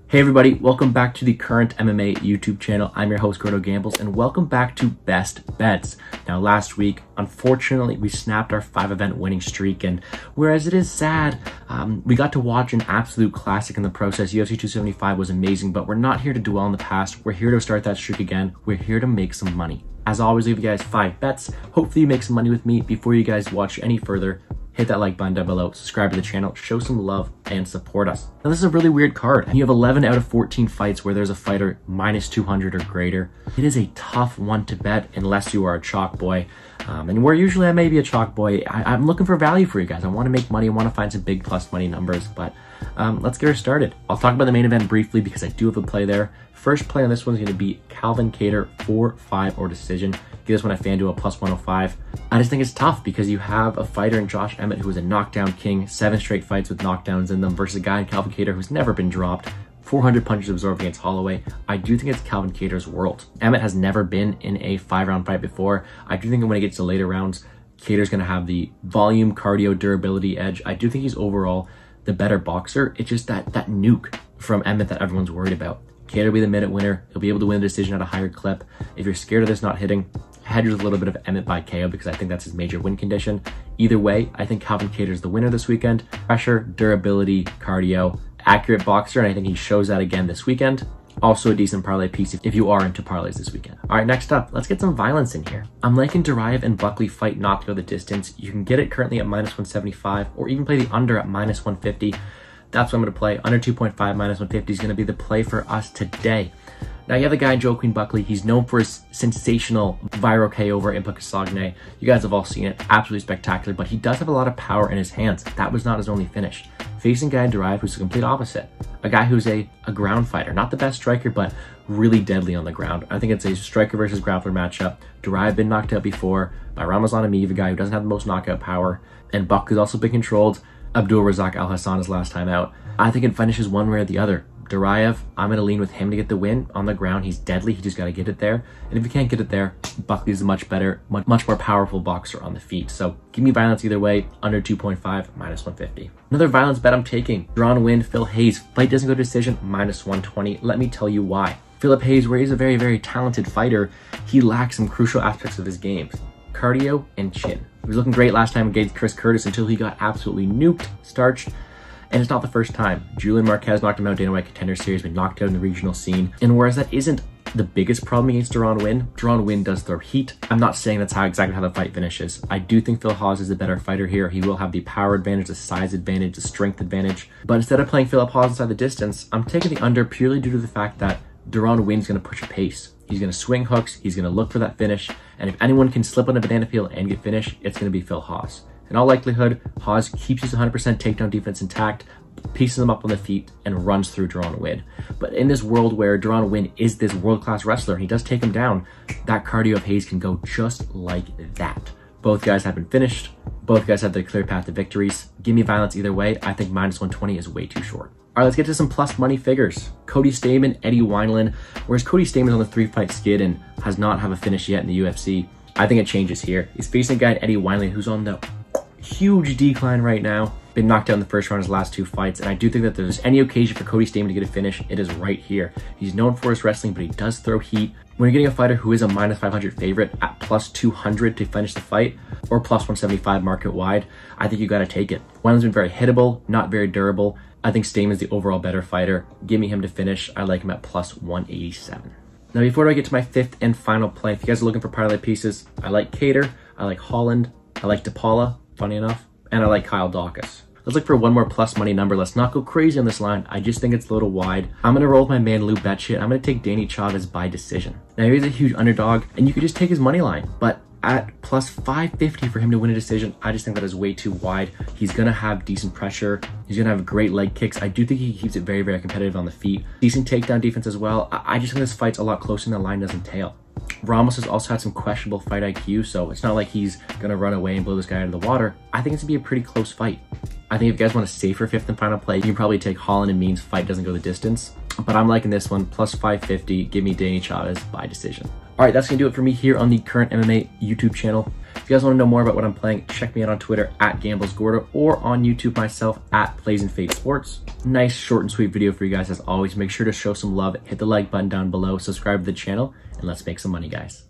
Hey everybody, welcome back to the Current MMA YouTube channel. I'm your host, Gordo Gambles, and welcome back to Best Bets. Now, last week, unfortunately, we snapped our 5-event winning streak, and whereas it is sad, we got to watch an absolute classic in the process. UFC 275 was amazing, but we're not here to dwell on the past. We're here to start that streak again. We're here to make some money. As always, leave you guys 5 bets. Hopefully you make some money with me. Before you guys watch any further, hit that like button down below, subscribe to the channel, show some love, and support us. Now, this is a really weird card. You have 11 out of 14 fights where there's a fighter minus 200 or greater. It is a tough one to bet unless you are a chalk boy. And where usually I may be a chalk boy, I'm looking for value for you guys. I want to make money. I want to find some big plus money numbers, but let's get her started. I'll talk about the main event briefly because I do have a play there. First play on this one is going to be Calvin Kattar 4-5 or decision. Get this one at FanDuel plus 105. I just think it's tough because you have a fighter in Josh Emmett who is a knockdown king, 7 straight fights with knockdowns in them, versus a guy in Calvin Kattar who's never been dropped, 400 punches absorbed against Holloway. I do think it's Calvin Kattar's world. Emmett has never been in a 5-round fight before. I do think when it gets to later rounds, Kattar's going to have the volume, cardio, durability edge. I do think he's overall the better boxer. It's just that nuke from Emmett that everyone's worried about. Kattar will be the minute winner. He'll be able to win the decision at a higher clip. If you're scared of this not hitting, hedge with a little bit of Emmett by KO because I think that's his major win condition. Either way, I think Calvin Kattar is the winner this weekend. Pressure, durability, cardio, accurate boxer, and I think he shows that again this weekend. Also a decent parlay piece if you are into parlays this weekend. All right, next up, let's get some violence in here. I'm liking Duraev and Buckley fight not to go the distance. You can get it currently at minus 175 or even play the under at minus 150. That's what I'm going to play. Under 2.5 minus 150 is going to be the play for us today. Now, you have the guy, Joaquin Buckley. He's known for his sensational viral KO over Impa Castagne. You guys have all seen it. Absolutely spectacular, but he does have a lot of power in his hands. That was not his only finish. Facing guy Duraev, who's the complete opposite. A guy who's a ground fighter. Not the best striker, but really deadly on the ground. I think it's a striker versus grappler matchup. Duraev been knocked out before by Ramazan Emeev, a guy who doesn't have the most knockout power. And Buckley's also been controlled. Abdul Razak Al Hassan his last time out. I think it finishes one way or the other. Duraev, I'm going to lean with him to get the win on the ground. He's deadly. He just got to get it there. And if he can't get it there, Buckley's a much better, much more powerful boxer on the feet. So give me violence either way, under 2.5, minus 150. Another violence bet I'm taking, drawn win, Phil Hayes. Fight doesn't go to decision, minus 120. Let me tell you why. Philip Hayes, where he's a very, very talented fighter, he lacks some crucial aspects of his game. Cardio and chin. He was looking great last time against Chris Curtis until he got absolutely nuked, starched. And it's not the first time. Julian Marquez knocked him out. Dana White Contender Series, been knocked out in the regional scene. And whereas that isn't the biggest problem against Deron Winn does throw heat. I'm not saying that's exactly how the fight finishes. I do think Phil Hawes is a better fighter here. He will have the power advantage, the size advantage, the strength advantage. But instead of playing Philip Hawes inside the distance, I'm taking the under purely due to the fact that Deron Winn's going to push a pace. He's going to swing hooks. He's going to look for that finish. And if anyone can slip on a banana peel and get finished, it's going to be Phil Hawes. In all likelihood, Hawes keeps his 100% takedown defense intact, pieces him up on the feet, and runs through Deron Winn. But in this world where Deron Winn is this world-class wrestler and he does take him down, that cardio of Hayes can go just like that. Both guys have been finished. Both guys have the clear path to victories. Give me violence either way. I think minus 120 is way too short. All right, let's get to some plus money figures. Cody Stamann, Eddie Wineland. Whereas Cody Stamann's on the 3-fight skid and has not have a finish yet in the UFC, I think it changes here. He's facing a guy, Eddie Wineland, who's on the huge decline right now. Been knocked out in the first round of his last 2 fights, and I do think that if there's any occasion for Cody Stamann to get a finish, it is right here. He's known for his wrestling, but he does throw heat. When you're getting a fighter who is a minus 500 favorite at plus 200 to finish the fight, or plus 175 market wide, I think you got to take it. Wineland's been very hittable, not very durable. I think Stamann's the overall better fighter. Give me him to finish. I like him at plus 187. Now, before I get to my 5th and final play, if you guys are looking for parlay pieces, I like Kattar, I like Holland, I like DePaula, funny enough, and I like Kyle Dawkins. Let's look for one more plus money number. Let's not go crazy on this line. I just think it's a little wide. I'm going to roll with my man Lou Betshit. I'm going to take Danny Chavez by decision. Now, he's a huge underdog, and you could just take his money line, but at plus 550 for him to win a decision, I just think that is way too wide. He's going to have decent pressure. He's going to have great leg kicks. I do think he keeps it very, very competitive on the feet. Decent takedown defense as well. I just think this fight's a lot closer than the line does entail. Ramos has also had some questionable fight IQ, so it's not like he's going to run away and blow this guy out of the water. I think it's going to be a pretty close fight. I think if you guys want a safer 5th and final play, you can probably take Holland and Means fight doesn't go the distance. But I'm liking this one, plus 550. Give me Danny Chavez by decision. All right, that's going to do it for me here on the Current MMA YouTube channel. If If you guys want to know more about what I'm playing, check me out on Twitter at GamblesGordo or on YouTube myself at Plays and Fade Sports. Nice, short and sweet video for you guys as always. Make sure to show some love, hit the like button down below, subscribe to the channel, and let's make some money, guys.